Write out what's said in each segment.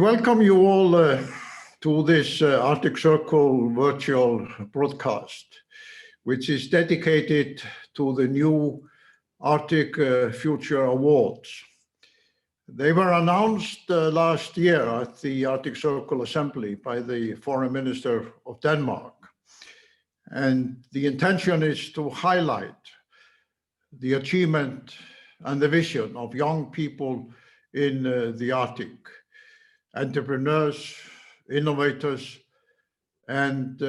welcome you all to this Arctic Circle virtual broadcast, which is dedicated to the new Arctic Future Awards. They were announced last year at the Arctic Circle Assembly by the Foreign Minister of Denmark. And the intention is to highlight the achievement and the vision of young people in the Arctic, entrepreneurs, innovators, and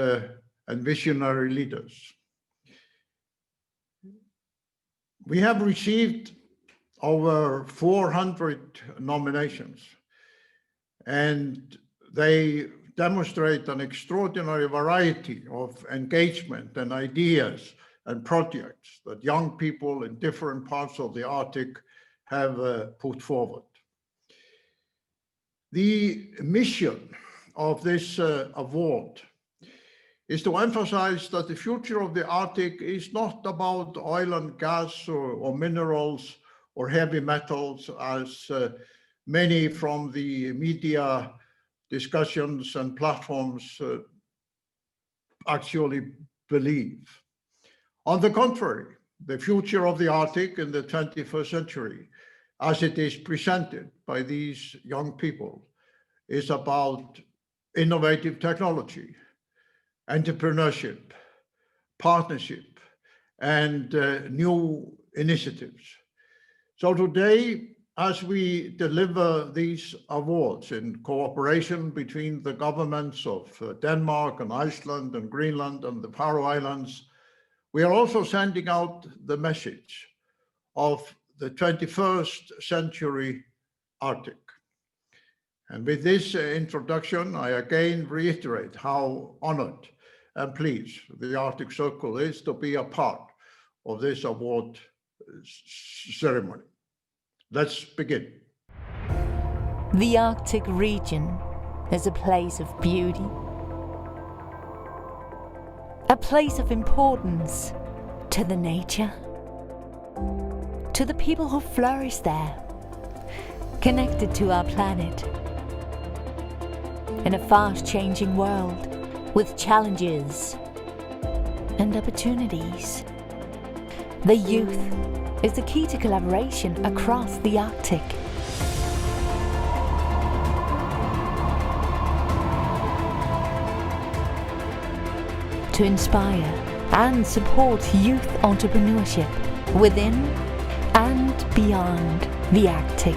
visionary leaders. We have received over 400 nominations, and they demonstrate an extraordinary variety of engagement and ideas and projects that young people in different parts of the Arctic have put forward. The mission of this award is to emphasize that the future of the Arctic is not about oil and gas or minerals or heavy metals, as many from the media discussions and platforms actually believe. On the contrary, the future of the Arctic in the 21st century, as it is presented by these young people, is about innovative technology, entrepreneurship, partnership, and new initiatives. So today, as we deliver these awards in cooperation between the governments of Denmark and Iceland and Greenland and the Faroe Islands, we are also sending out the message of the 21st century Arctic. And with this introduction, I again reiterate how honored and pleased the Arctic Circle is to be a part of this award ceremony. Let's begin. The Arctic region is a place of beauty, a place of importance to the nature, to the people who flourish there, connected to our planet. In a fast-changing world with challenges and opportunities, the youth is the key to collaboration across the Arctic. To inspire and support youth entrepreneurship within and beyond the Arctic.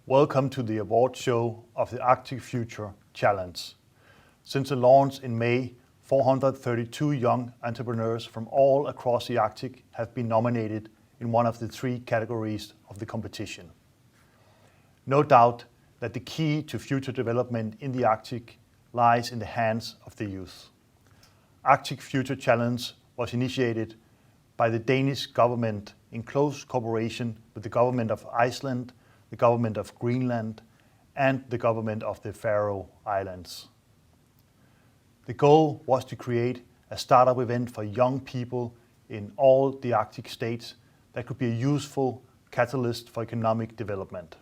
Welcome to the award show of the Arctic Future Challenge. Since the launch in May, 432 young entrepreneurs from all across the Arctic have been nominated in one of the three categories of the competition. No doubt that the key to future development in the Arctic lies in the hands of the youth. Arctic Future Challenge was initiated by the Danish government in close cooperation with the government of Iceland, the government of Greenland, and the government of the Faroe Islands. The goal was to create a startup event for young people in all the Arctic states that could be a useful catalyst for economic development.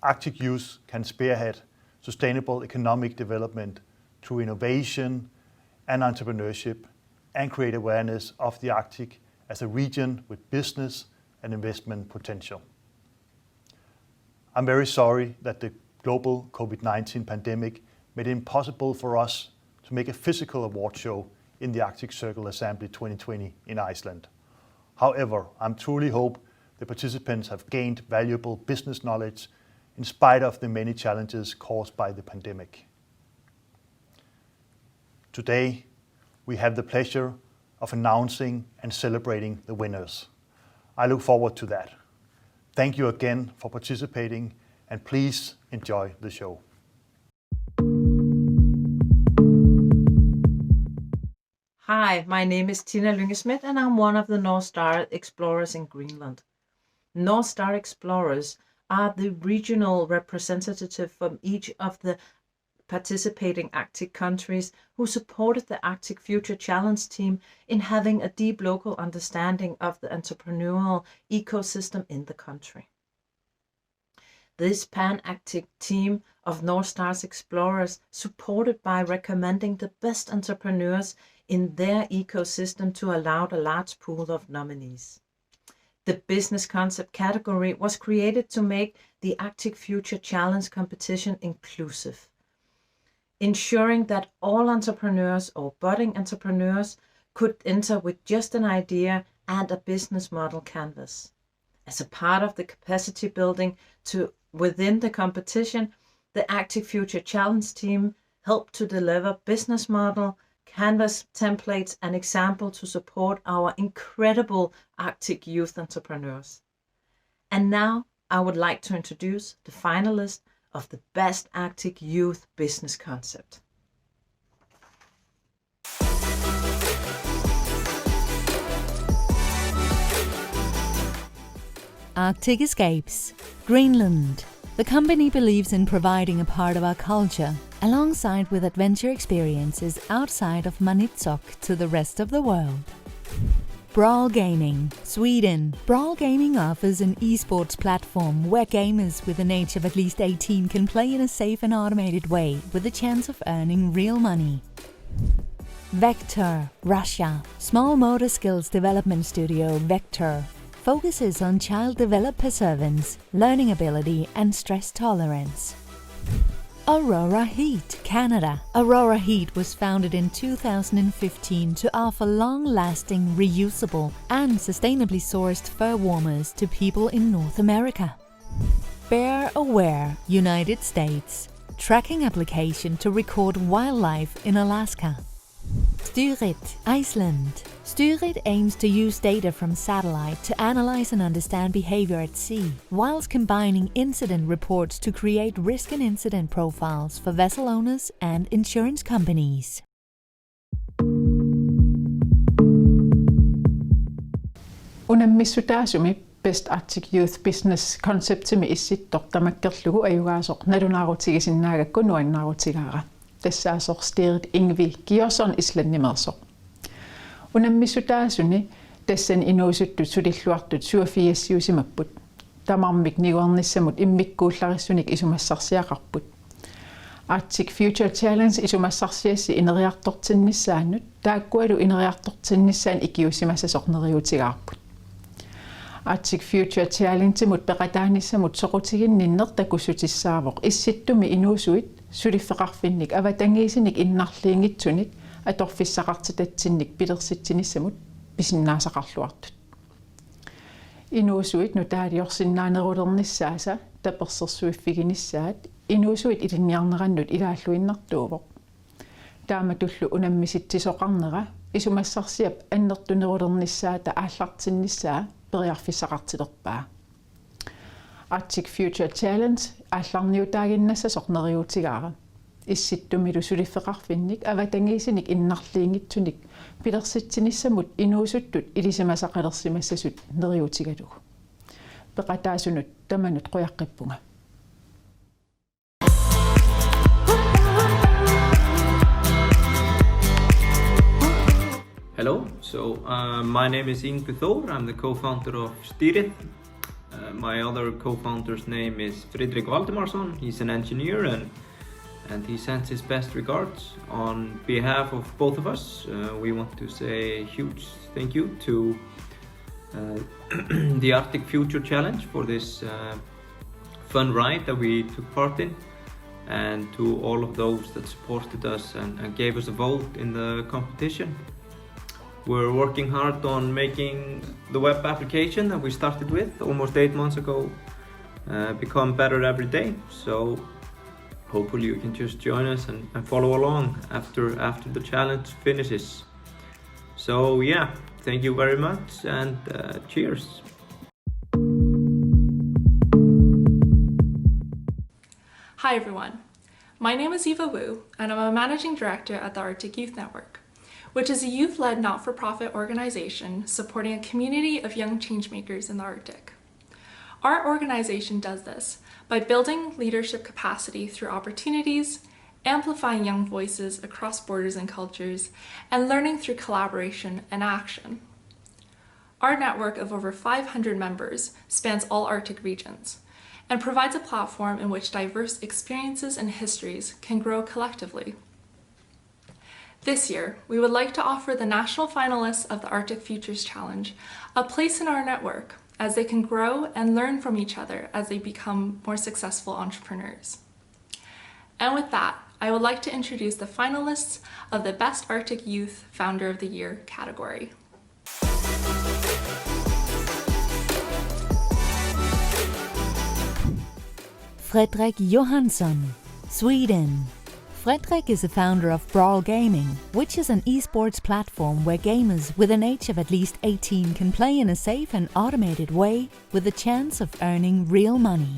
Arctic youth can spearhead sustainable economic development through innovation and entrepreneurship and create awareness of the Arctic as a region with business and investment potential. I'm very sorry that the global COVID-19 pandemic made it impossible for us to make a physical award show in the Arctic Circle Assembly 2020 in Iceland. However, I truly hope the participants have gained valuable business knowledge in spite of the many challenges caused by the pandemic. Today, we have the pleasure of announcing and celebrating the winners. I look forward to that. Thank you again for participating, and please enjoy the show. Hi, my name is Tina Lynge-Smith and I'm one of the North Star Explorers in Greenland. North Star Explorers are the regional representative from each of the participating Arctic countries who supported the Arctic Future Challenge team in having a deep local understanding of the entrepreneurial ecosystem in the country. This Pan-Arctic team of North Star's Explorers supported by recommending the best entrepreneurs in their ecosystem to allow a large pool of nominees. The business concept category was created to make the Arctic Future Challenge competition inclusive, ensuring that all entrepreneurs or budding entrepreneurs could enter with just an idea and a business model canvas. As a part of the capacity building within the competition, the Arctic Future Challenge team helped to deliver business model, canvas templates, and examples to support our incredible Arctic youth entrepreneurs. And now I would like to introduce the finalists of the Best Arctic Youth Business Concept. Arctic Escapes, Greenland. The company believes in providing a part of our culture, alongside with adventure experiences outside of Maniitsoq to the rest of the world. Brawl Gaming, Sweden. Brawl Gaming offers an esports platform where gamers with an age of at least 18 can play in a safe and automated way with a chance of earning real money. Vector, Russia. Small motor skills development studio Vector focuses on child developer servants, learning ability and stress tolerance. Aurora Heat, Canada. Aurora Heat was founded in 2015 to offer long-lasting, reusable and sustainably sourced fur warmers to people in North America. Bear Aware, United States. Tracking application to record wildlife in Alaska. Styrit, Iceland. Styrit aims to use data from satellite to analyze and understand behavior at sea, whilst combining incident reports to create risk and incident profiles for vessel owners and insurance companies. Unammissutasumi Best Arctic Youth Business Conceptimi issittor tamakkerlugu ayugaasoq nalunaarutigisinnaaggakku nuannaarutigaarat. Tessaasoq Styrit Ingvi Johansson Islannimersoq. Unammisutaasuni tassan inuusuttut sulilluartut 87-siusimapput. Tamarmik niguarnissamut immikkuullarисsunik isumassarsiaqarput. Arctic Future Challenge isumassarsiassi ineriartortinnissaannut taakkualu ineriartortinnissaan ikiusimassasorneriutigaarput. Arctic Future Challenge mut peqataanissamut soqutiginninner takussutissaaavoq issittumi inuusuit suliffeqarfinnik avatangiisinik innarliingitsunik atorfissaqartitatsinnik pilersitsinnissamut pisinnaasaqarluartut. Inuusuit nutaaliorsinnaanerulernissaasa tapersersuiffiginissaat inuusuit ilinniarnerannut ilaalluinnartuuvoq. Taamatullu unammisittisoqarnera isumassarsiap annertunerulernissaata aallartinnissaa periarfissaqartilerpaa. Arctic Future Challenge aallarniutaaginnassa sorneriutigaara. Issittumilu suliffeqarfinnik avatangiisinik innarliingitsunik pilersitsinnissamut inuusuttut ilisimasaqalersimassasut neriutigalugu. Peqataasunut tamanut qoyaqqippunga. Hello, my name is Ingvi Thor. I'm the co-founder of Styrit. My other co-founder's name is Frederick. He's an engineer and he sends his best regards. On behalf of both of us, we want to say a huge thank you to the Arctic Future Challenge for this fun ride that we took part in, and to all of those that supported us and gave us a vote in the competition. We're working hard on making the web application that we started with almost 8 months ago become better every day. So hopefully you can just join us and follow along after the challenge finishes. So yeah, thank you very much and cheers. Hi everyone, my name is Eva Wu and I'm a Managing Director at the Arctic Youth Network, which is a youth-led not-for-profit organization supporting a community of young changemakers in the Arctic. Our organization does this by building leadership capacity through opportunities, amplifying young voices across borders and cultures, and learning through collaboration and action. Our network of over 500 members spans all Arctic regions and provides a platform in which diverse experiences and histories can grow collectively. This year, we would like to offer the national finalists of the Arctic Futures Challenge a place in our network as they can grow and learn from each other as they become more successful entrepreneurs. And with that, I would like to introduce the finalists of the Best Arctic Youth Founder of the Year category. Frederick Johansson, Sweden. Frederick is the founder of Brawl Gaming, which is an esports platform where gamers with an age of at least 18 can play in a safe and automated way with the chance of earning real money.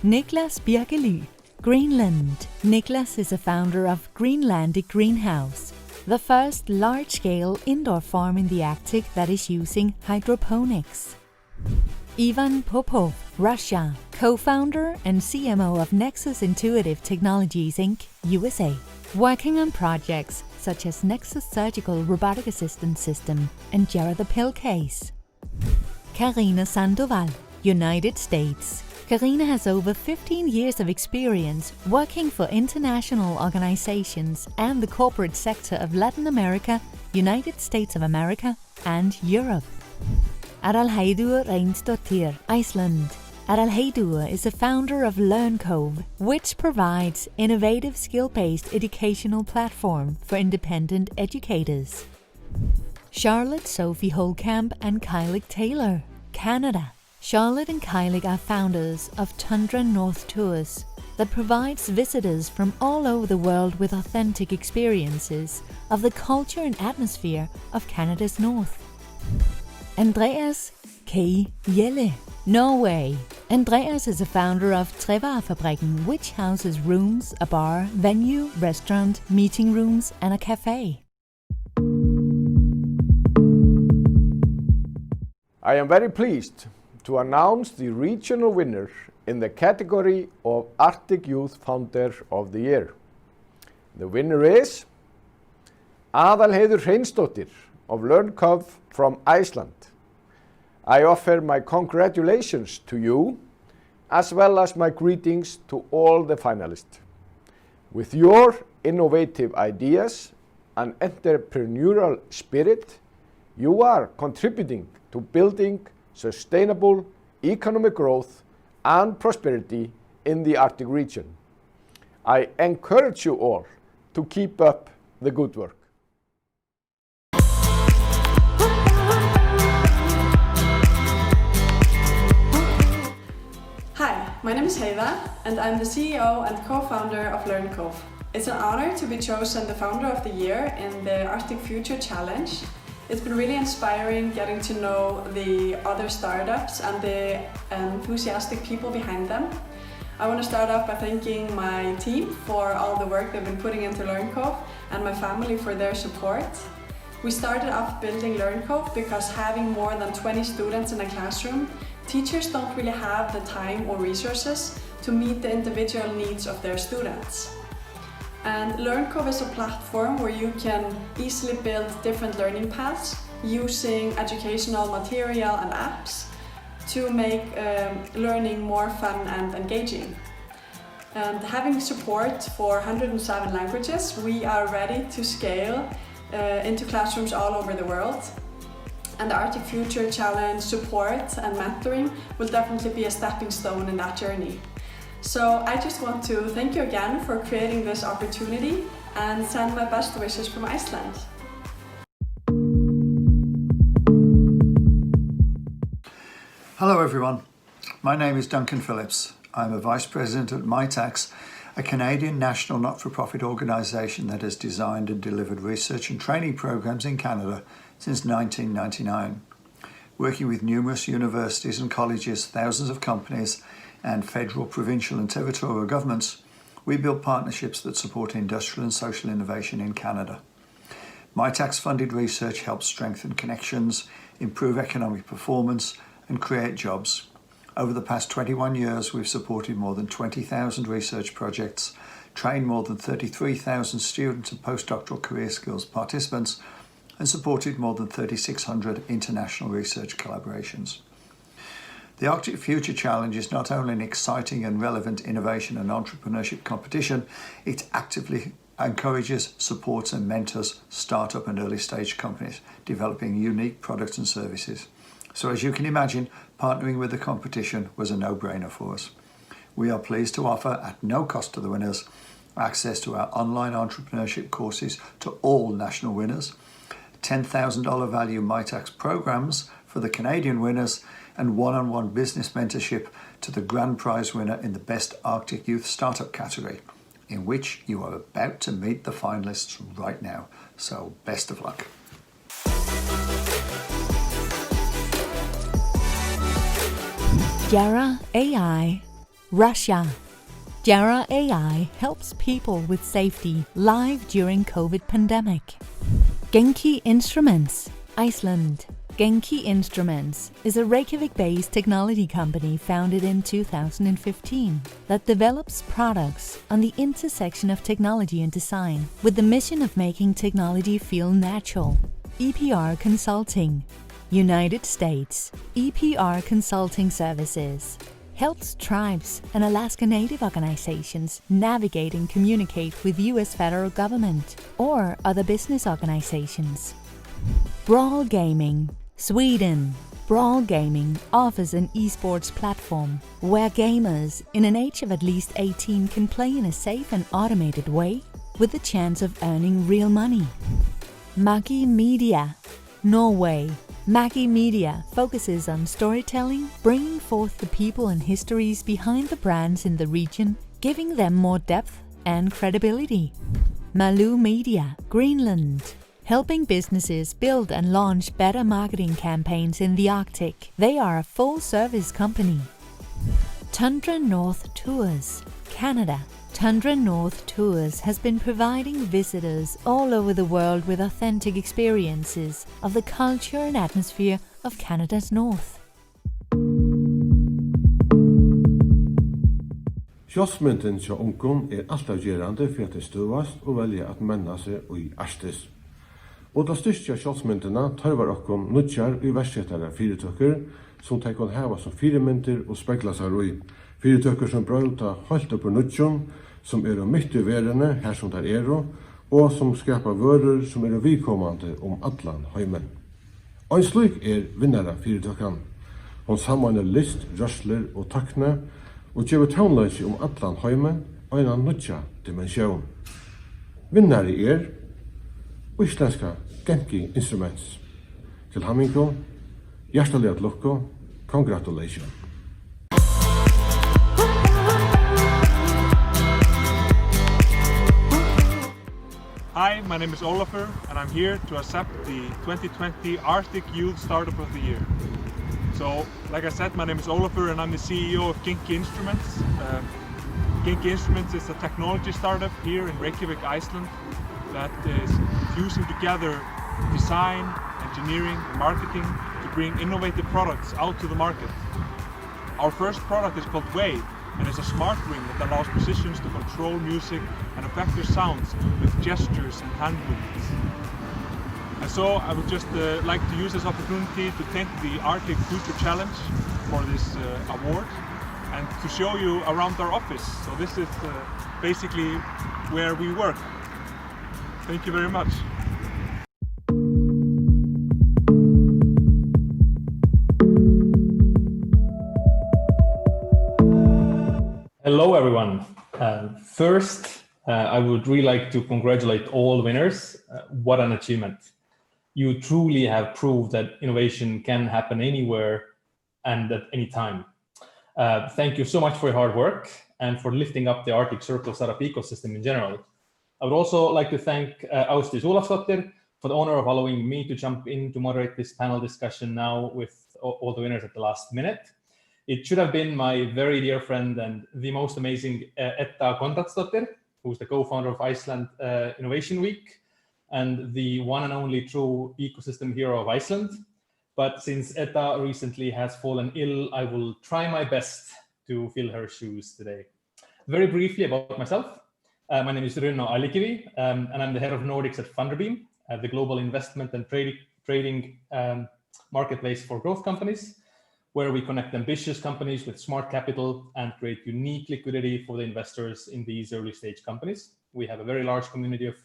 Niklas Bjerkely, Greenland. Niklas is a founder of Greenland, the greenhouse, the first large-scale indoor farm in the Arctic that is using hydroponics. Ivan Popov, Russia, co-founder and CMO of Nexus Intuitive Technologies Inc., USA, working on projects such as Nexus Surgical Robotic Assistance System and Jarrah the Pill Case. Karina Sandoval, United States. Karina has over 15 years of experience working for international organizations and the corporate sector of Latin America, United States of America, and Europe. Aralheidur Reinsdóttir, Iceland. Aralheidur is the founder of LearnCove, which provides innovative skill-based educational platform for independent educators. Charlotte Sophie Holcamp and Kylie Taylor, Canada. Charlotte and Kylie are founders of Tundra North Tours that provides visitors from all over the world with authentic experiences of the culture and atmosphere of Canada's north. Andreas K. Jelle, Norway. Andreas is the founder of Trevarfabrikken, which houses rooms, a bar, venue, restaurant, meeting rooms, and a cafe. I am very pleased to announce the regional winner in the category of Arctic Youth Founder of the Year. The winner is Aðalheiður Hreinsdóttir of LearnCove from Iceland. I offer my congratulations to you, as well as my greetings to all the finalists. With your innovative ideas and entrepreneurial spirit, you are contributing to building sustainable economic growth and prosperity in the Arctic region. I encourage you all to keep up the good work. Hi, my name is Eva and I'm the CEO and co-founder of LearnCove. It's an honor to be chosen the Founder of the Year in the Arctic Future Challenge. It's been really inspiring getting to know the other startups and the enthusiastic people behind them. I want to start off by thanking my team for all the work they've been putting into LearnCove and my family for their support. We started off building LearnCove because having more than 20 students in a classroom, teachers don't really have the time or resources to meet the individual needs of their students. And LearnCove is a platform where you can easily build different learning paths using educational material and apps to make learning more fun and engaging. And having support for 107 languages, we are ready to scale into classrooms all over the world. And the Arctic Future Challenge support and mentoring will definitely be a stepping stone in that journey. So I just want to thank you again for creating this opportunity and send my best wishes from Iceland. Hello everyone, my name is Duncan Phillips. I'm a Vice President at MyTax, a Canadian national not-for-profit organisation that has designed and delivered research and training programs in Canada since 1999. Working with numerous universities and colleges, thousands of companies and federal, provincial and territorial governments, we build partnerships that support industrial and social innovation in Canada. MyTax funded research helps strengthen connections, improve economic performance and create jobs. Over the past 21 years, we've supported more than 20,000 research projects, trained more than 33,000 students and postdoctoral career skills participants, and supported more than 3,600 international research collaborations. The Arctic Future Challenge is not only an exciting and relevant innovation and entrepreneurship competition, it actively encourages, supports and mentors startup and early stage companies developing unique products and services. So as you can imagine, partnering with the competition was a no-brainer for us. We are pleased to offer, at no cost to the winners, access to our online entrepreneurship courses to all national winners, $10,000 value MyTax programs for the Canadian winners, and one-on-one business mentorship to the grand prize winner in the Best Arctic Youth Startup category, in which you are about to meet the finalists right now. So best of luck. Jara AI, Russia. Jara AI helps people with safety live during COVID pandemic. Genki Instruments, Iceland. Genki Instruments is a Reykjavik-based technology company founded in 2015 that develops products on the intersection of technology and design with the mission of making technology feel natural. EPR Consulting, United States. EPR Consulting Services helps tribes and Alaska Native organizations navigate and communicate with U.S. federal government or other business organizations. Brawl Gaming, Sweden. Brawl Gaming offers an esports platform where gamers in an age of at least 18 can play in a safe and automated way with the chance of earning real money. Magi Media, Norway. Magi Media focuses on storytelling, bringing forth the people and histories behind the brands in the region, giving them more depth and credibility. Malu Media, Greenland. Helping businesses build and launch better marketing campaigns in the Arctic. They are a full-service company. Tundra North Tours, Canada. Tundra North Tours has been providing visitors all over the world with authentic experiences of the culture and atmosphere of Canada's north. Sjálfsmyndin hjá ungum alltaf gerandi fyrir at støvast og velja at menna seg í Arktis. Og da styrkja sjálfsmyndina tørvar okkum nudjar í verksetara fyrirtøkur som teikon hava som fyrirmyndir og spegla seg í. Fyrirtøkur som brøta halt upp nudjum som mitt i verene her som der og som skapar vörur som viðkomandi allan heimen. Ein slik vinnara fyrirtøkan. Hon samvanar list, rørsler og takne og gjevur tónleiki allan heimen og ein nudja dimensjon. Vinnari íslenska Genki Instruments. Til hammingu, hjartaliga lukku, congratulations. Hi, my name is Ólafur and I'm here to accept the 2020 Arctic Youth Startup of the Year. So, like I said, my name is Ólafur and I'm the CEO of Genki Instruments. Genki Instruments is a technology startup here in Reykjavik, Iceland that is fusing together design, engineering and marketing to bring innovative products out to the market. Our first product is called Wave, and it's a smart ring that allows musicians to control music and affect their sounds with gestures and hand movements. And so I would just like to use this opportunity to thank the Arctic Future Challenge for this award and to show you around our office. So this is basically where we work. Thank you very much. Hello everyone. First, I would really like to congratulate all the winners. What an achievement. You truly have proved that innovation can happen anywhere and at any time. Thank you so much for your hard work and for lifting up the Arctic Circle startup ecosystem in general. I would also like to thank Ásdís Ólafsdóttir for the honor of allowing me to jump in to moderate this panel discussion now with all the winners at the last minute. It should have been my very dear friend and the most amazing Edda Konráðsdóttir, who's the co-founder of Iceland Innovation Week and the one and only true ecosystem hero of Iceland. But since Edda recently has fallen ill, I will try my best to fill her shoes today. Very briefly about myself. My name is Runno Allikivi, and I'm the head of Nordics at Funderbeam, the global investment and trading marketplace for growth companies, where we connect ambitious companies with smart capital and create unique liquidity for the investors in these early stage companies. We have a very large community of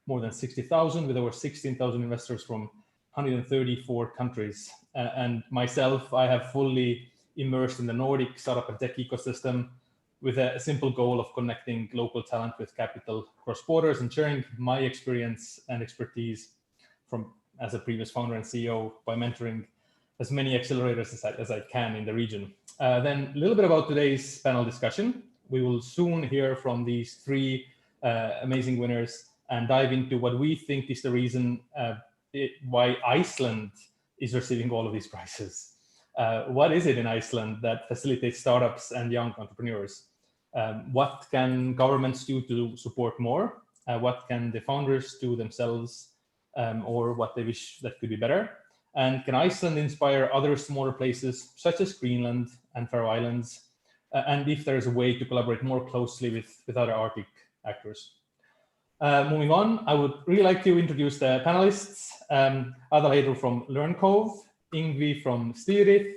more than 60,000 with over 16,000 investors from 134 countries. And myself, I have fully immersed in the Nordic startup and tech ecosystem with a simple goal of connecting local talent with capital cross borders and sharing my experience and expertise from as a previous founder and CEO by mentoring as many accelerators as I can in the region. Then a little bit about today's panel discussion. We will soon hear from these three amazing winners and dive into what we think is the reason why Iceland is receiving all of these prizes. What is it in Iceland that facilitates startups and young entrepreneurs? What can governments do to support more? What can the founders do themselves, or what they wish that could be better? And can Iceland inspire other smaller places such as Greenland and Faroe Islands? And if there is a way to collaborate more closely with other Arctic actors? Moving on, I would really like to introduce the panelists. Ólafur from LearnCove, Yngvi from Stýrið,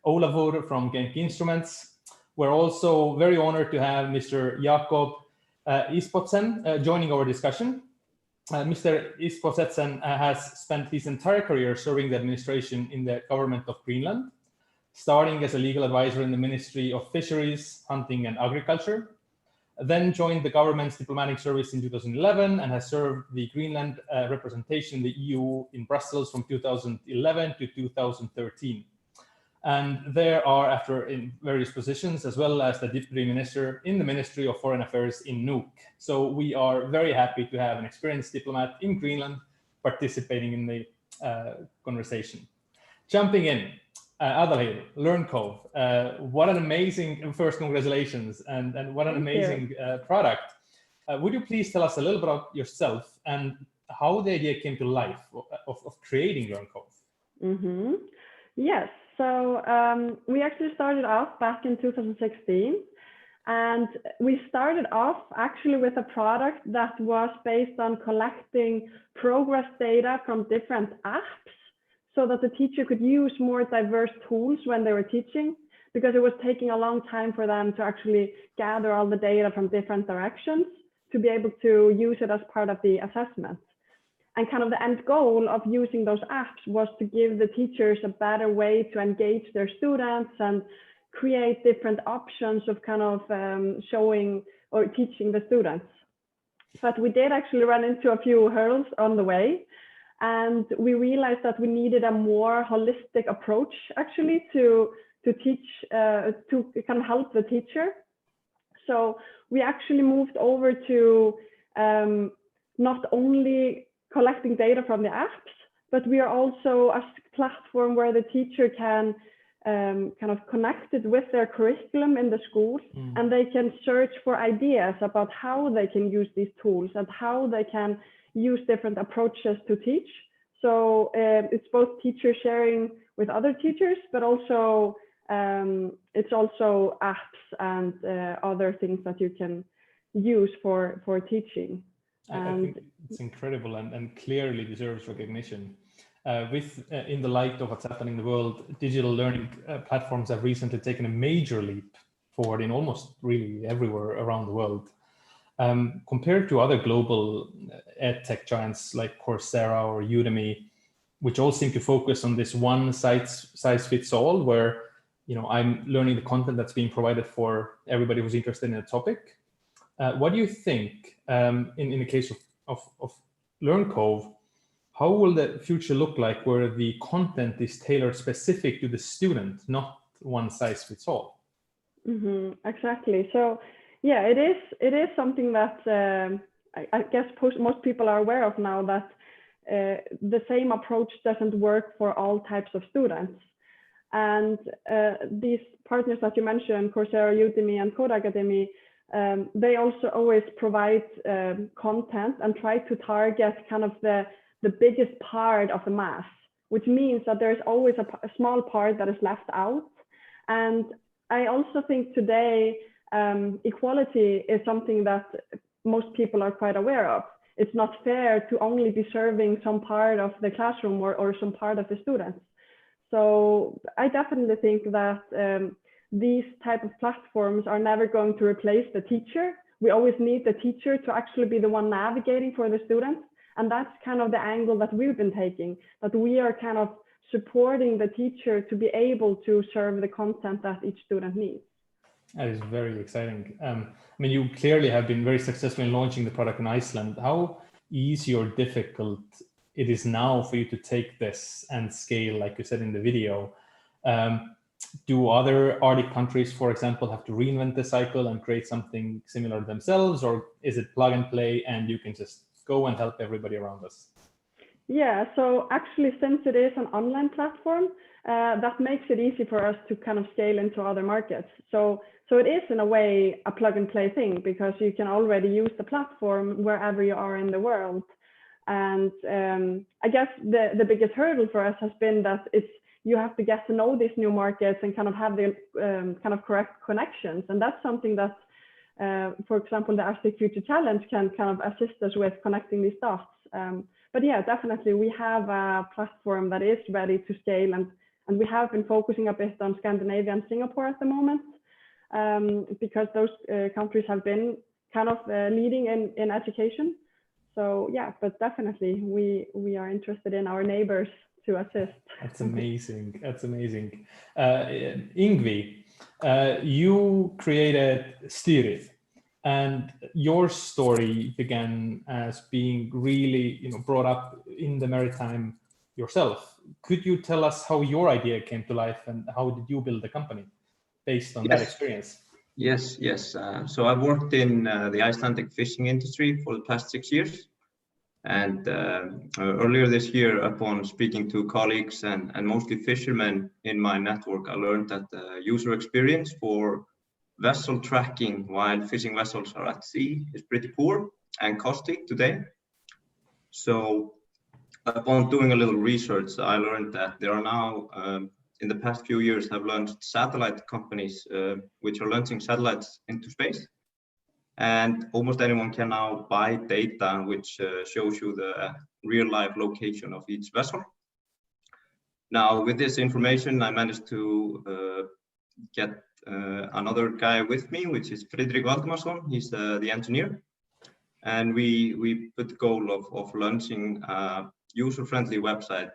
Ólafur from Genki Instruments. We're also very honored to have Mr. Jacob Espotsen joining our discussion. Mr. Espotsen has spent his entire career serving the administration in the government of Greenland, starting as a legal advisor in the Ministry of Fisheries, Hunting and Agriculture, then joined the government's diplomatic service in 2011 and has served the Greenland representation in the EU in Brussels from 2011 to 2013. And there are, after in various positions, as well as the Deputy Minister in the Ministry of Foreign Affairs in Nuuk. So we are very happy to have an experienced diplomat in Greenland participating in the conversation. Jumping in, Ólafur, LearnCove, what an amazing, first congratulations, and what an amazing product. Would you please tell us a little bit about yourself and how the idea came to life of creating LearnCove? Mm-hmm. Yes, so we actually started off back in 2016, and we started off actually with a product that was based on collecting progress data from different apps, so that the teacher could use more diverse tools when they were teaching, because it was taking a long time for them to actually gather all the data from different directions to be able to use it as part of the assessment. And kind of the end goal of using those apps was to give the teachers a better way to engage their students and create different options of kind of showing or teaching the students. But we did actually run into a few hurdles on the way. And we realized that we needed a more holistic approach actually to teach, to kind of help the teacher. So we actually moved over to not only collecting data from the apps, but we are also a platform where the teacher can kind of connect it with their curriculum in the school, and they can search for ideas about how they can use these tools and how they can use different approaches to teach. So it's both teacher sharing with other teachers, but also it's also apps and other things that you can use for teaching. I think it's incredible and clearly deserves recognition. In the light of what's happening in the world, digital learning platforms have recently taken a major leap forward in almost really everywhere around the world. Compared to other global ed tech giants like Coursera or Udemy, which all seem to focus on this one size fits all, where I'm learning the content that's being provided for everybody who's interested in a topic. What do you think, in the case of LearnCove, how will the future look like where the content is tailored specific to the student, not one size fits all. Exactly. So yeah, it is something that I guess most people are aware of now, that the same approach doesn't work for all types of students. And these partners that you mentioned, Coursera, Udemy, and Code Academy, they also always provide content and try to target kind of the biggest part of the mass, which means that there's always a small part that is left out. And I also think today equality is something that most people are quite aware of. It's not fair to only be serving some part of the classroom or some part of the students. So I definitely think that these type of platforms are never going to replace the teacher. We always need the teacher to actually be the one navigating for the students. And that's kind of the angle that we've been taking, that we are kind of supporting the teacher to be able to serve the content that each student needs. That is very exciting. I mean, you clearly have been very successful in launching the product in Iceland. How easy or difficult it is now for you to take this and scale, like you said in the video? Do other Arctic countries, for example, have to reinvent the cycle and create something similar themselves, or is it plug and play and you can just go and help everybody around us? Yeah, so actually, since it is an online platform, that makes it easy for us to kind of scale into other markets. So it is in a way a plug and play thing, because you can already use the platform wherever you are in the world. And I guess the biggest hurdle for us has been that you have to get to know these new markets and kind of have the kind of correct connections. And that's something that, for example, the Arctic Future Challenge can kind of assist us with connecting these dots. But yeah, definitely we have a platform that is ready to scale, and we have been focusing a bit on Scandinavia and Singapore at the moment, because those countries have been kind of leading in education. So yeah, but definitely we are interested in our neighbors to assist. That's amazing. That's amazing. Yngvi, you created Styrið, and your story began as being really, brought up in the maritime yourself. Could you tell us how your idea came to life and how did you build the company based on that experience? Yes. So I've worked in the Icelandic fishing industry for the past 6 years. And earlier this year, upon speaking to colleagues and mostly fishermen in my network, I learned that the user experience for vessel tracking while fishing vessels are at sea is pretty poor and costly today. So upon doing a little research, I learned that there are now, in the past few years, have launched satellite companies which are launching satellites into space. And almost anyone can now buy data which shows you the real life location of each vessel. Now, with this information, I managed to get another guy with me, which is Frederick Valdimarsson. He's the engineer. And we put the goal of launching a user-friendly website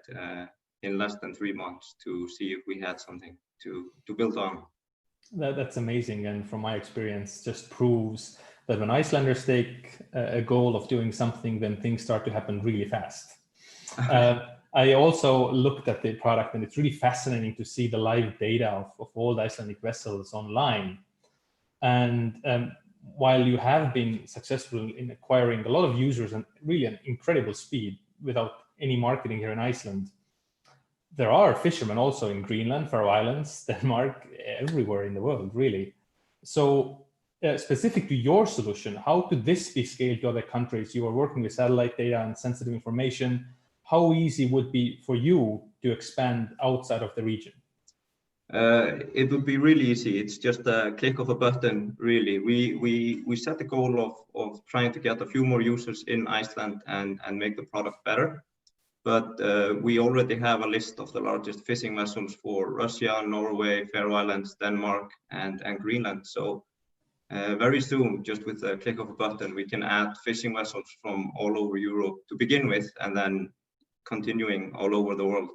in less than 3 months to see if we had something to build on. That's amazing. And from my experience, just proves that when Icelanders take a goal of doing something, then things start to happen really fast. I also looked at the product, and it's really fascinating to see the live data of all the Icelandic vessels online. And while you have been successful in acquiring a lot of users and really an incredible speed without any marketing here in Iceland, there are fishermen also in Greenland, Faroe Islands, Denmark, everywhere in the world, really. So specific to your solution, how could this be scaled to other countries? You are working with satellite data and sensitive information. How easy would it be for you to expand outside of the region? It would be really easy. It's just a click of a button, really. We set the goal of trying to get a few more users in Iceland and make the product better. But we already have a list of the largest fishing vessels for Russia, Norway, Faroe Islands, Denmark, and Greenland. So very soon, just with a click of a button, we can add fishing vessels from all over Europe to begin with, and then continuing all over the world.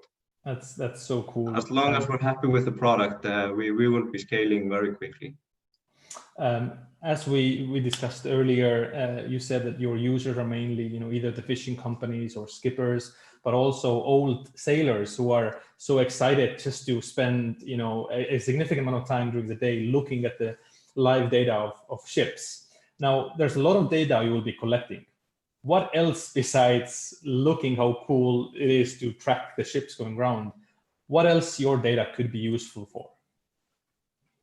That's so cool. As long as we're happy with the product, we will be scaling very quickly. As we discussed earlier, you said that your users are mainly, either the fishing companies or skippers, but also old sailors who are so excited just to spend, a significant amount of time during the day looking at the live data of ships. Now, there's a lot of data you will be collecting. What else besides looking how cool it is to track the ships going around? What else your data could be useful for?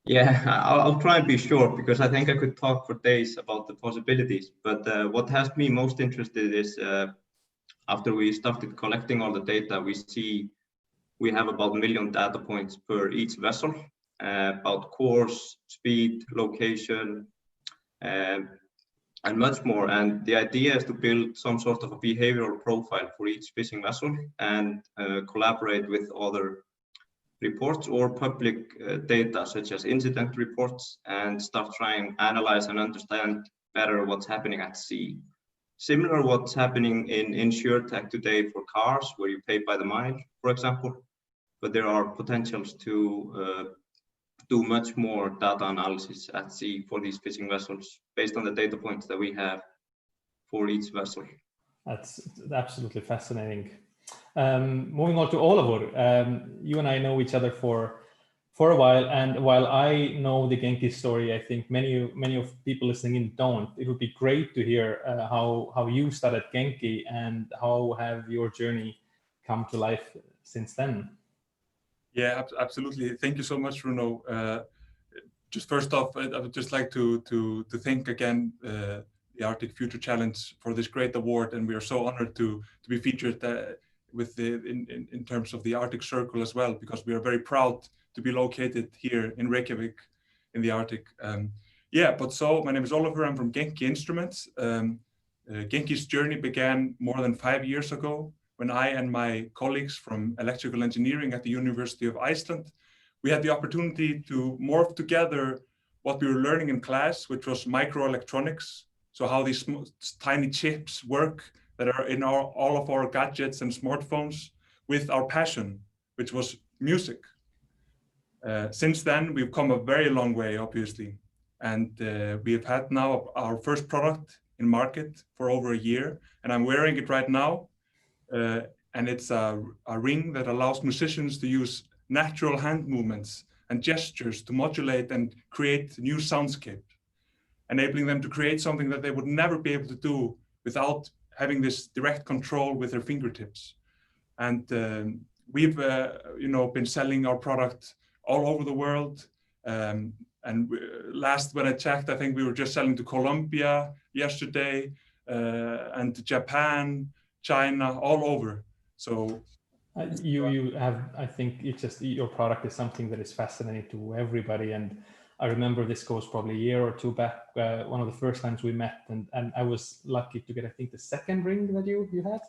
Yeah, I'll try and be short because I think I could talk for days about the possibilities. But what has me most interested is after we started collecting all the data, we see we have about 1 million data points per each vessel about course, speed, location, and much more. And the idea is to build some sort of a behavioral profile for each fishing vessel and collaborate with other reports or public data such as incident reports and start trying to analyze and understand better what's happening at sea. Similar what's happening in InsurTech today for cars, where you pay by the mile, for example, but there are potentials to do much more data analysis at sea for these fishing vessels based on the data points that we have for each vessel. That's absolutely fascinating. Moving on to Ólafur, you and I know each other for a while, and while I know the Genki story, I think many of people listening in don't. It would be great to hear how you started Genki and how have your journey come to life since then. Yeah, absolutely. Thank you so much, Runno. Just first off, I would just like to thank again the Arctic Future Challenge for this great award, and we are so honored to be featured in terms of the Arctic Circle as well, because we are very proud to be located here in Reykjavik in the Arctic. My name is Ólafur. I'm from Genki Instruments. Genki's journey began more than 5 years ago when I and my colleagues from electrical engineering at the University of Iceland, we had the opportunity to morph together what we were learning in class, which was microelectronics. So how these tiny chips work that are in all of our gadgets and smartphones, with our passion, which was music. Since then, we've come a very long way, obviously. And we have had now our first product in market for over a year, and I'm wearing it right now. And it's a ring that allows musicians to use natural hand movements and gestures to modulate and create new soundscape, enabling them to create something that they would never be able to do without having this direct control with their fingertips. And we've been selling our product all over the world. And last when I checked, I think we were just selling to Colombia yesterday, and Japan, China, all over. So you have, I think it's just your product is something that is fascinating to everybody. And I remember this goes probably a year or two back, one of the first times we met, and I was lucky to get, I think, the second ring that you had.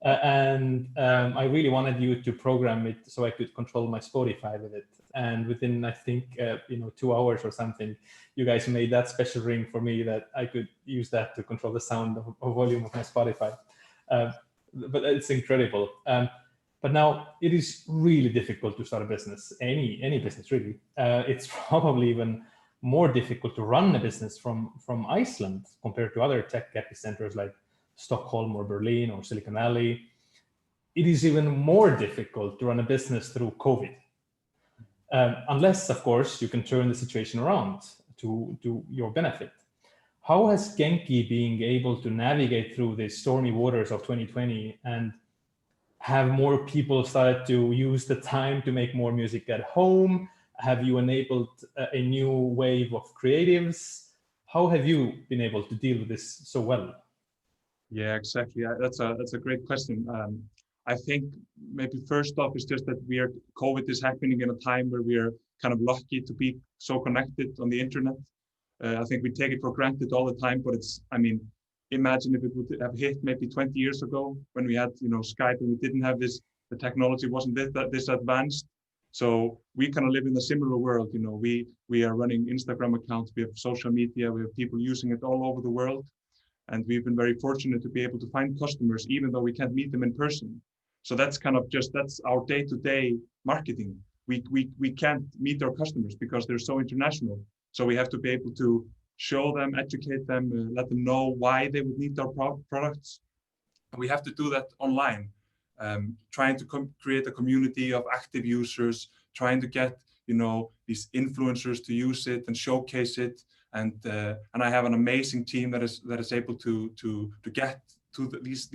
I really wanted you to program it so I could control my Spotify with it. And within, I think, 2 hours or something, you guys made that special ring for me that I could use that to control the sound or volume of my Spotify. But it's incredible. But now it is really difficult to start a business, any business really. It's probably even more difficult to run a business from Iceland compared to other tech epicenters like Stockholm or Berlin or Silicon Valley. It is even more difficult to run a business through COVID. Unless, of course, you can turn the situation around to your benefit. How has Genki being able to navigate through the stormy waters of 2020 and have more people started to use the time to make more music at home? Have you enabled a new wave of creatives? How have you been able to deal with this so well? Yeah, exactly. That's a great question. I think maybe first off is just that COVID is happening in a time where we are kind of lucky to be so connected on the internet. I think we take it for granted all the time, but imagine if it would have hit maybe 20 years ago when we had, Skype, and we didn't have this, the technology wasn't this advanced. So we kind of live in a similar world. We are running Instagram accounts, we have social media, we have people using it all over the world. And we've been very fortunate to be able to find customers, even though we can't meet them in person. So that's kind of that's our day-to-day marketing. We can't meet our customers because they're so international. So we have to be able to show them, educate them, let them know why they would need our products. And we have to do that online, trying to create a community of active users, trying to get these influencers to use it and showcase it. And I have an amazing team that is able to get to these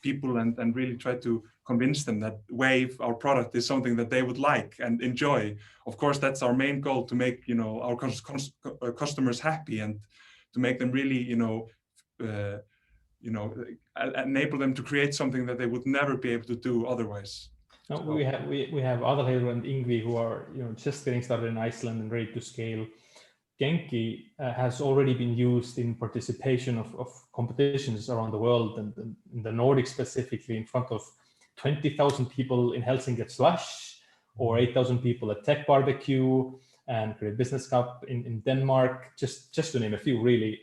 people and really try to convince them that Wave, our product, is something that they would like and enjoy. Of course, that's our main goal, to make our customers happy and to make them really enable them to create something that they would never be able to do otherwise. No, we have Ólafur and Ingvi who are just getting started in Iceland and ready to scale. Genki has already been used in participation of competitions around the world, and in the Nordics specifically, in front of 20,000 people in Helsinki at Slush, or 8,000 people at Tech Barbecue, and Great Business Cup in Denmark, just to name a few, really.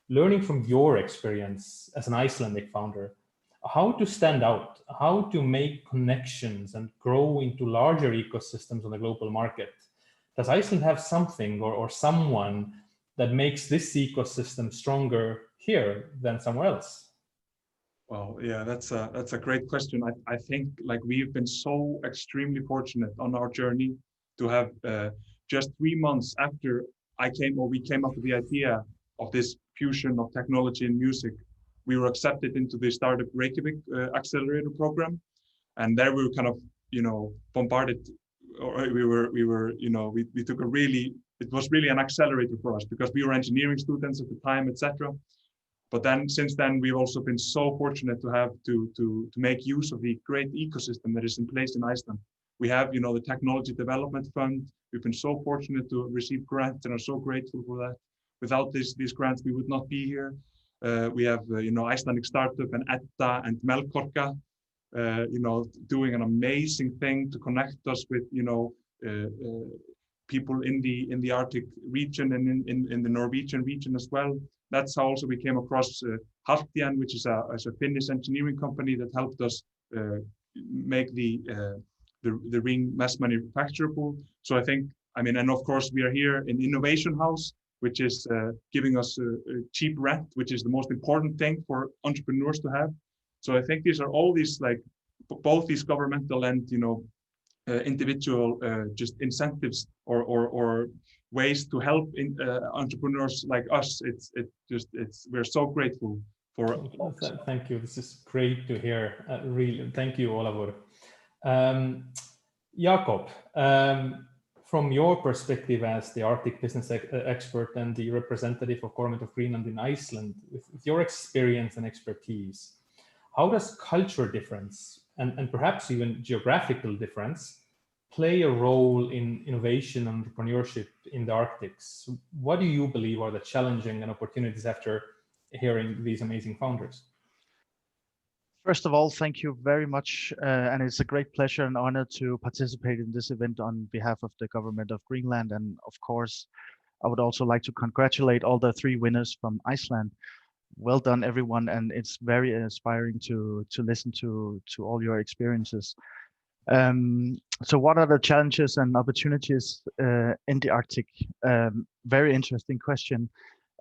Learning from your experience as an Icelandic founder, how to stand out, how to make connections and grow into larger ecosystems on the global market. Does Iceland have something or someone that makes this ecosystem stronger here than somewhere else? Well, yeah, that's a great question. I think we've been so extremely fortunate on our journey to have just 3 months after we came up with the idea of this fusion of technology and music, we were accepted into the Startup Reykjavik accelerator program, and there we were kind of bombarded. Or we took it was really an accelerator for us because we were engineering students at the time, etc. But then since then, we've also been so fortunate to have to make use of the great ecosystem that is in place in Iceland. We have the Technology Development Fund. We've been so fortunate to receive grants and are so grateful for that. Without these grants, we would not be here. We have Icelandic Startup and Edda and Melkorka, doing an amazing thing to connect us with people in the Arctic region and in the Norwegian region as well. That's how also we came across Hartian, which is a Finnish engineering company that helped us make the ring mass manufacturable. So I think, and of course we are here in Innovation House, which is giving us a cheap rent, which is the most important thing for entrepreneurs to have. So I think these are all these both these governmental and individual just incentives or ways to help entrepreneurs like us. We're so grateful for. Thank you. This is great to hear. Really, thank you, Ólafur. Jacob, from your perspective as the Arctic business expert and the representative of Government of Greenland in Iceland, with your experience and expertise, how does culture difference and perhaps even geographical difference play a role in innovation and entrepreneurship in the Arctic? What do you believe are the challenging and opportunities after hearing these amazing founders? First of all, thank you very much. And it's a great pleasure and honor to participate in this event on behalf of the Government of Greenland. And of course, I would also like to congratulate all the 3 winners from Iceland. Well done, everyone. And it's very inspiring to listen to all your experiences. So what are the challenges and opportunities in the Arctic? Very interesting question.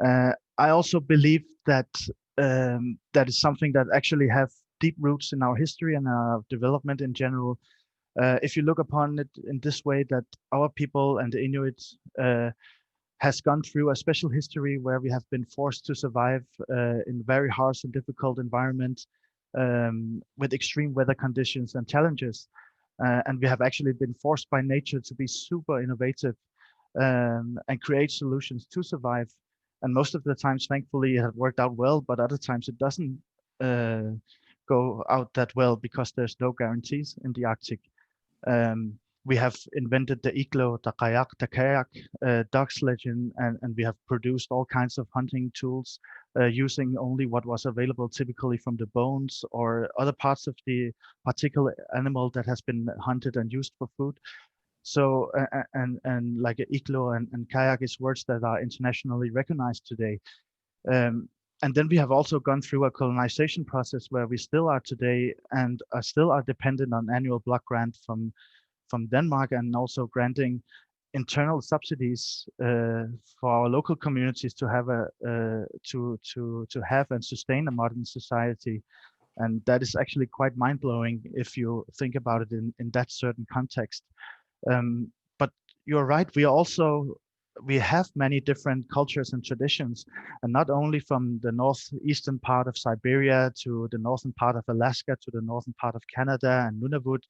I also believe that that is something that actually have deep roots in our history and our development in general. If you look upon it in this way, that our people and the Inuit has gone through a special history where we have been forced to survive in very harsh and difficult environments with extreme weather conditions and challenges. And we have actually been forced by nature to be super innovative and create solutions to survive. And most of the times, thankfully, it has worked out well, but other times it doesn't go out that well because there's no guarantees in the Arctic. We have invented the igloo, the kayak, dog sledging, and we have produced all kinds of hunting tools using only what was available typically from the bones or other parts of the particular animal that has been hunted and used for food. So, and like igloo and kayak is words that are internationally recognized today. And then we have also gone through a colonization process where we still are today and still are dependent on annual block grant from Denmark and also granting internal subsidies for our local communities to have to have and sustain a modern society. And that is actually quite mind-blowing if you think about it in that certain context. But you're right, we have many different cultures and traditions, and not only from the northeastern part of Siberia to the northern part of Alaska to the northern part of Canada and Nunavut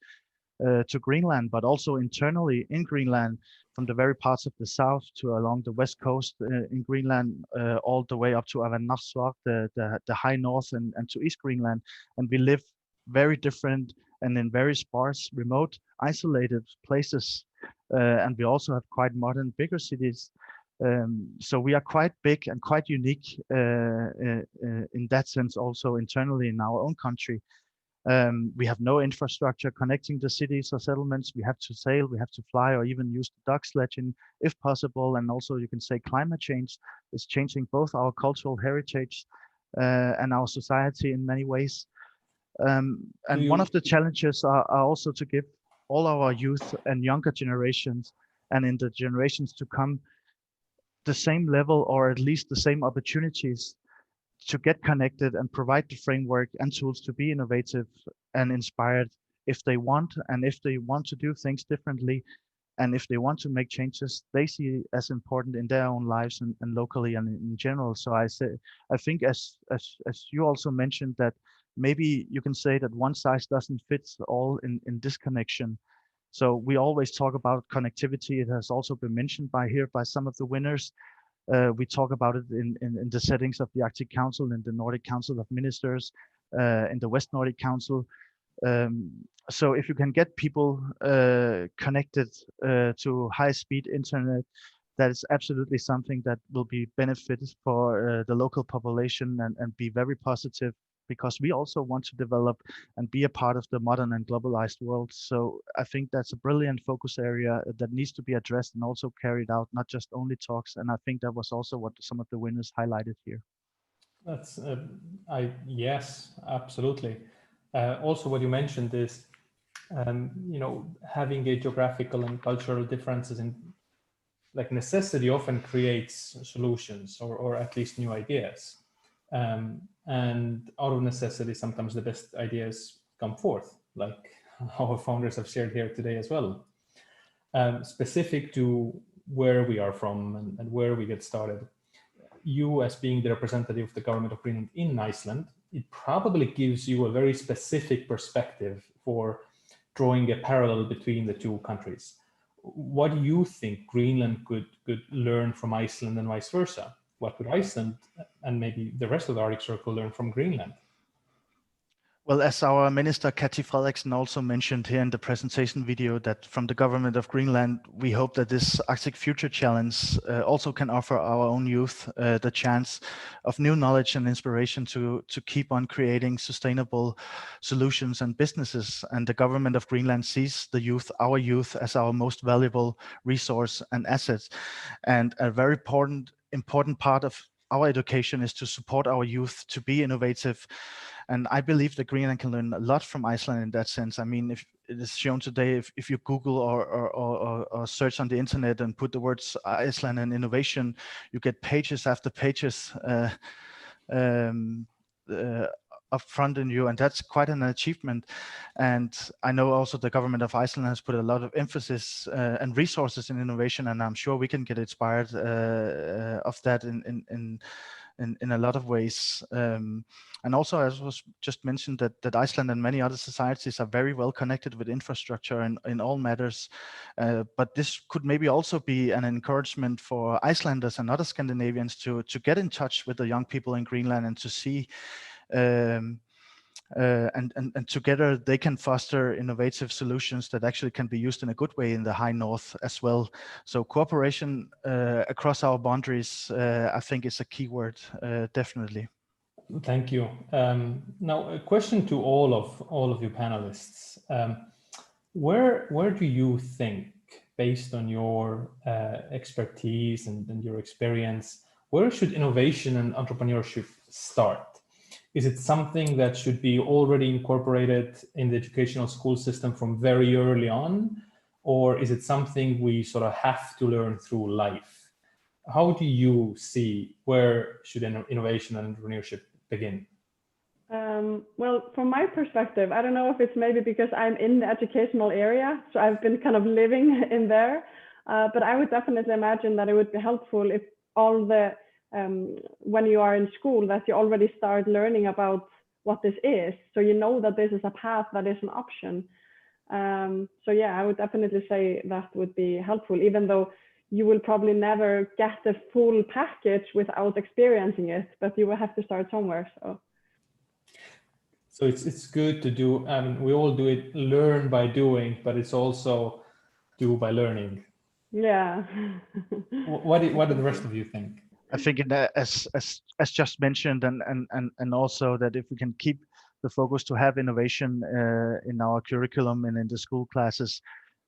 to Greenland, but also internally in Greenland, from the very parts of the south to along the west coast in Greenland, all the way up to Avannarsvaq, the high north and to East Greenland. And we live very different and in very sparse, remote, isolated places. And we also have quite modern, bigger cities. So we are quite big and quite unique in that sense, also internally in our own country. We have no infrastructure connecting the cities or settlements. We have to sail, we have to fly, or even use the dog sledging if possible. And also you can say climate change is changing both our cultural heritage and our society in many ways. And one of the challenges are also to give all our youth and younger generations, and in the generations to come, the same level or at least the same opportunities to get connected and provide the framework and tools to be innovative and inspired if they want, and if they want to do things differently, and if they want to make changes they see as important in their own lives and locally and in general. So I think as you also mentioned, that maybe you can say that one size doesn't fit all in this connection. So we always talk about connectivity. It has also been mentioned by some of the winners. We talk about it in the settings of the Arctic Council and the Nordic Council of Ministers, in the West Nordic Council. So if you can get people connected to high-speed internet, that is absolutely something that will be beneficial for the local population and be very positive, because we also want to develop and be a part of the modern and globalized world. So I think that's a brilliant focus area that needs to be addressed and also carried out, not just only talks. And I think that was also what some of the winners highlighted here. That's yes, absolutely. Also, what you mentioned is, having a geographical and cultural differences in like necessity often creates solutions or at least new ideas. And out of necessity, sometimes the best ideas come forth, like our founders have shared here today as well. Specific to where we are from and where we get started, you as being the representative of the government of Greenland in Iceland, it probably gives you a very specific perspective for drawing a parallel between the two countries. What do you think Greenland could learn from Iceland and vice versa? What could Iceland and maybe the rest of the Arctic Circle learn from Greenland? Well, as our Minister Kati Frederickson also mentioned here in the presentation video, that from the government of Greenland, we hope that this Arctic Future Challenge also can offer our own youth the chance of new knowledge and inspiration to keep on creating sustainable solutions and businesses. And the government of Greenland sees the youth, our youth, as our most valuable resource and asset. And a very important part of our education is to support our youth to be innovative. And I believe that Greenland can learn a lot from Iceland in that sense. I mean, if it is shown today, if you Google or search on the internet and put the words Iceland and innovation, you get pages after pages up front in you, and that's quite an achievement. And I know also the government of Iceland has put a lot of emphasis and resources in innovation, and I'm sure we can get inspired of that in a lot of ways. And also, as was just mentioned, that Iceland and many other societies are very well connected with infrastructure in all matters. But this could maybe also be an encouragement for Icelanders and other Scandinavians to get in touch with the young people in Greenland and to see and together they can foster innovative solutions that actually can be used in a good way in the high north as well. So cooperation across our boundaries, I think, is a key word, definitely. Thank you. Now, a question to all of you panelists: where do you think, based on your expertise and your experience, where should innovation and entrepreneurship start? Is it something that should be already incorporated in the educational school system from very early on? or is it something we sort of have to learn through life? How do you see where should innovation and entrepreneurship begin? Well, from my perspective, I don't know if it's maybe because I'm in the educational area, so I've been kind of living in there, but I would definitely imagine that it would be helpful if all the, when you are in school, that you already start learning about what this is, so you know that this is a path that is an option. So yeah, I would definitely say that would be helpful, even though you will probably never get the full package without experiencing it, but you will have to start somewhere. So it's good to do, I mean, we all do it, learn by doing, but it's also do by learning. Yeah. What do the rest of you think? I think as just mentioned, and also that if we can keep the focus to have innovation in our curriculum and in the school classes,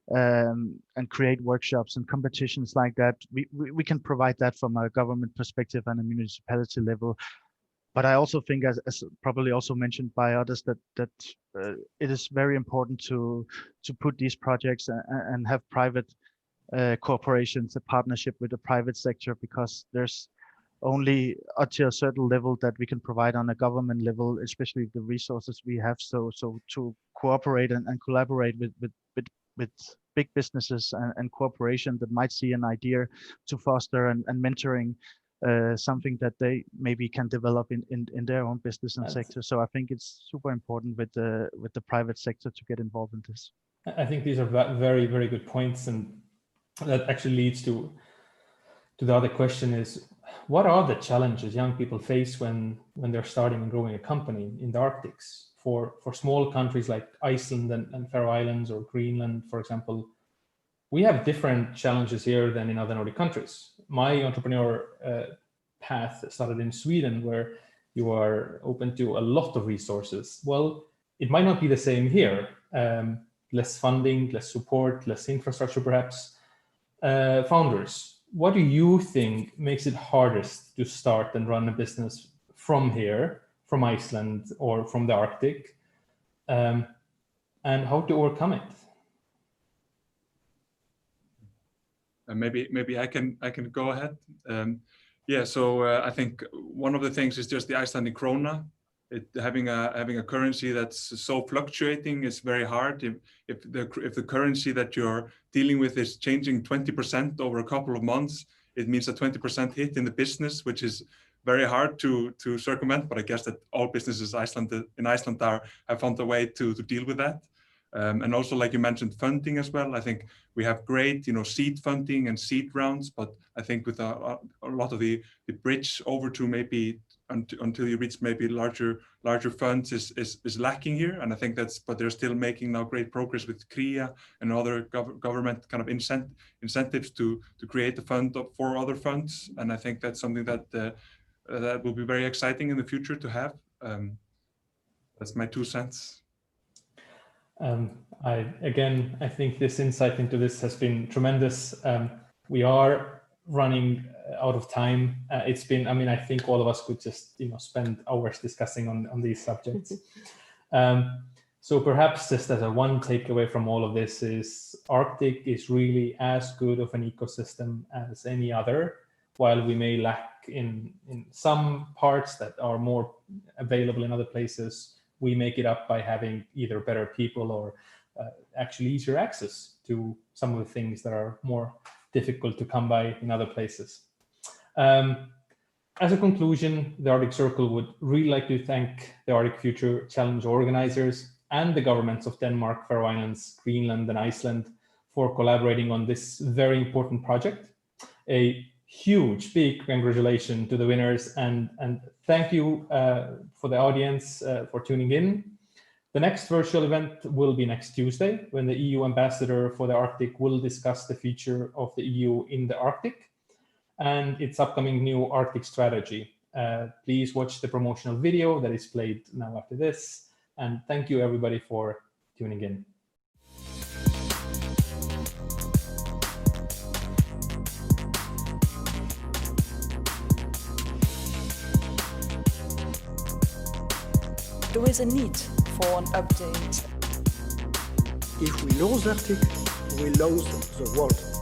and create workshops and competitions like that, we can provide that from a government perspective and a municipality level. But I also think, as probably also mentioned by others, that it is very important to put these projects and have private corporations, a partnership with the private sector, because there's only up to a certain level that we can provide on a government level, especially the resources we have. So to cooperate and collaborate with big businesses and corporations that might see an idea to foster and mentoring something that they maybe can develop in their own business and sector. So I think it's super important with the private sector to get involved in this. I think these are very, very good points, and that actually leads to the other question is, what are the challenges young people face when they're starting and growing a company in the Arctics? For small countries like Iceland and Faroe Islands or Greenland, for example, we have different challenges here than in other Nordic countries. My entrepreneur path started in Sweden, where you are open to a lot of resources. Well, it might not be the same here. Less funding, less support, less infrastructure, perhaps. Founders, what do you think makes it hardest to start and run a business from here, from Iceland or from the Arctic, and how to overcome it? Maybe I can go ahead. Yeah, so I think one of the things is just the Icelandic krona. Having a currency that's so fluctuating is very hard. If the currency that you're dealing with is changing 20% over a couple of months, it means a 20% hit in the business, which is very hard to circumvent. But I guess that all businesses in Iceland have found a way to deal with that. And also, like you mentioned, funding as well. I think we have great, seed funding and seed rounds, but I think with a lot of the bridge over to maybe until you reach maybe larger funds is lacking here. And I think but they're still making now great progress with KRIA and other government kind of incentives to create a fund for other funds. And I think that's something that will be very exciting in the future to have. That's my 2 cents. I think this insight into this has been tremendous. We are running out of time. It's been, I think all of us could just, spend hours discussing on these subjects. So perhaps just as a one takeaway from all of this is Arctic is really as good of an ecosystem as any other, while we may lack in some parts that are more available in other places. We make it up by having either better people or actually easier access to some of the things that are more difficult to come by in other places. As a conclusion, the Arctic Circle would really like to thank the Arctic Future Challenge organizers and the governments of Denmark, Faroe Islands, Greenland, and Iceland for collaborating on this very important project. A huge, big congratulations to the winners, and thank you for the audience for tuning in. The next virtual event will be next Tuesday, when the EU ambassador for the Arctic will discuss the future of the EU in the Arctic and its upcoming new Arctic strategy. Please watch the promotional video that is played now after this. And thank you everybody for tuning in. There is a need for an update. If we lose Arctic, we lose the world.